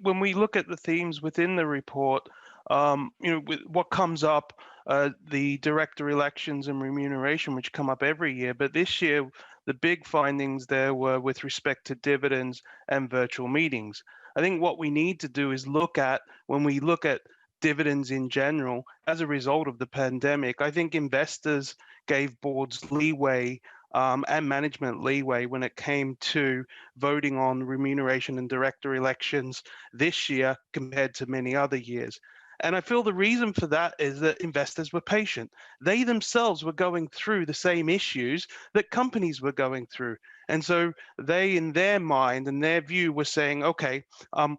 when we look at the themes within the report, with what comes up, the director elections and remuneration, which come up every year, but this year the big findings there were with respect to dividends and virtual meetings. I think what we need to do is when we look at dividends in general, as a result of the pandemic, I think investors gave boards leeway and management leeway when it came to voting on remuneration and director elections this year compared to many other years. And I feel the reason for that is that investors were patient. They themselves were going through the same issues that companies were going through. And so they, in their mind and their view, were saying, okay,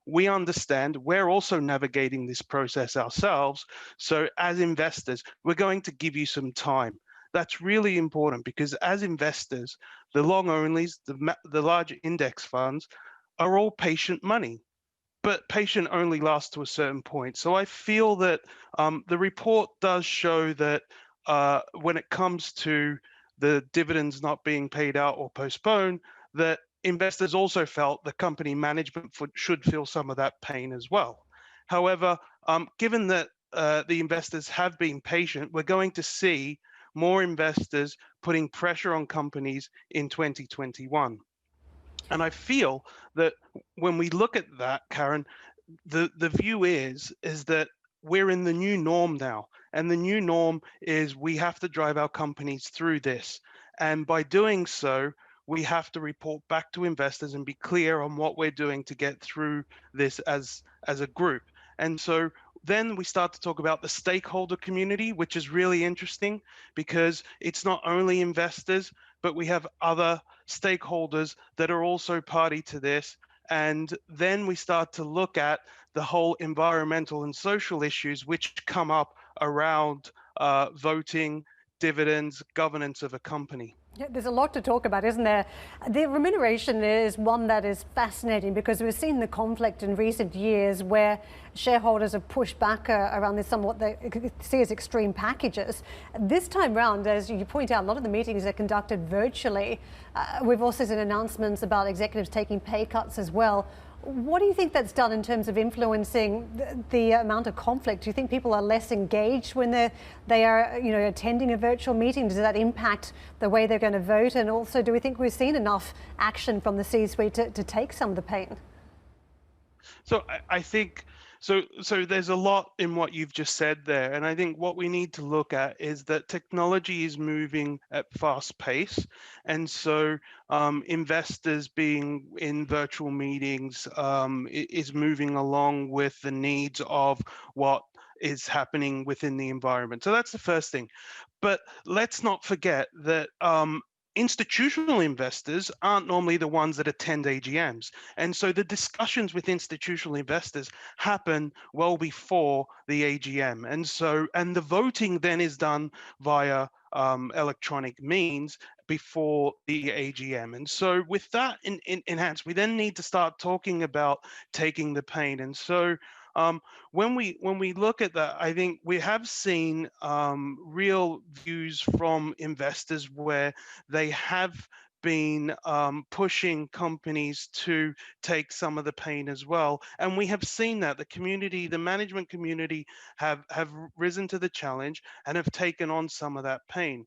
we understand, we're also navigating this process ourselves. So as investors, we're going to give you some time. That's really important because as investors, the long onlys, the large index funds are all patient money, but patient only lasts to a certain point. So I feel that the report does show that when it comes to the dividends not being paid out or postponed, that investors also felt the company management should feel some of that pain as well. However, given that the investors have been patient, we're going to see more investors putting pressure on companies in 2021. And I feel that when we look at that, Karen, the view is that we're in the new norm now. And the new norm is we have to drive our companies through this. And by doing so, we have to report back to investors and be clear on what we're doing to get through this as a group. And so then we start to talk about the stakeholder community, which is really interesting because it's not only investors, but we have other stakeholders that are also party to this. And then we start to look at the whole environmental and social issues which come up around voting, dividends, governance of a company. Yeah, there's a lot to talk about, isn't there? The remuneration is one that is fascinating because we've seen the conflict in recent years where shareholders have pushed back around this somewhat they see as extreme packages. This time round, as you point out, a lot of the meetings are conducted virtually. We've also seen announcements about executives taking pay cuts as well. What do you think that's done in terms of influencing the amount of conflict? Do you think people are less engaged when they are attending a virtual meeting? Does that impact the way they're going to vote? And also, do we think we've seen enough action from the C-suite to take some of the pain? So I think so there's a lot in what you've just said there. And I think what we need to look at is that technology is moving at fast pace. And so investors being in virtual meetings is moving along with the needs of what is happening within the environment. So that's the first thing. But let's not forget that institutional investors aren't normally the ones that attend AGMs. And so the discussions with institutional investors happen well before the AGM. And the voting then is done via electronic means before the AGM. And so with that in hands, we then need to start talking about taking the pain. And so when we look at that, I think we have seen real views from investors where they have been pushing companies to take some of the pain as well. And we have seen that the community, the management community have risen to the challenge and have taken on some of that pain.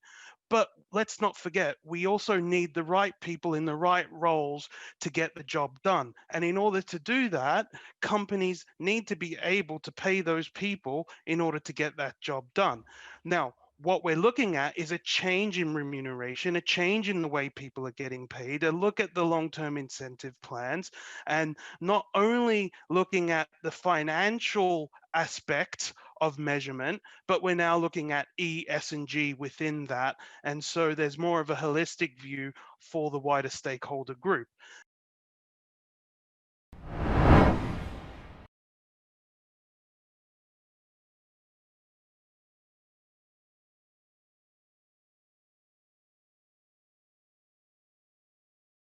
But let's not forget, we also need the right people in the right roles to get the job done. And in order to do that, companies need to be able to pay those people in order to get that job done. Now, what we're looking at is a change in remuneration, a change in the way people are getting paid, a look at the long-term incentive plans, and not only looking at the financial aspect of measurement, but we're now looking at E, S, and G within that. And so there's more of a holistic view for the wider stakeholder group.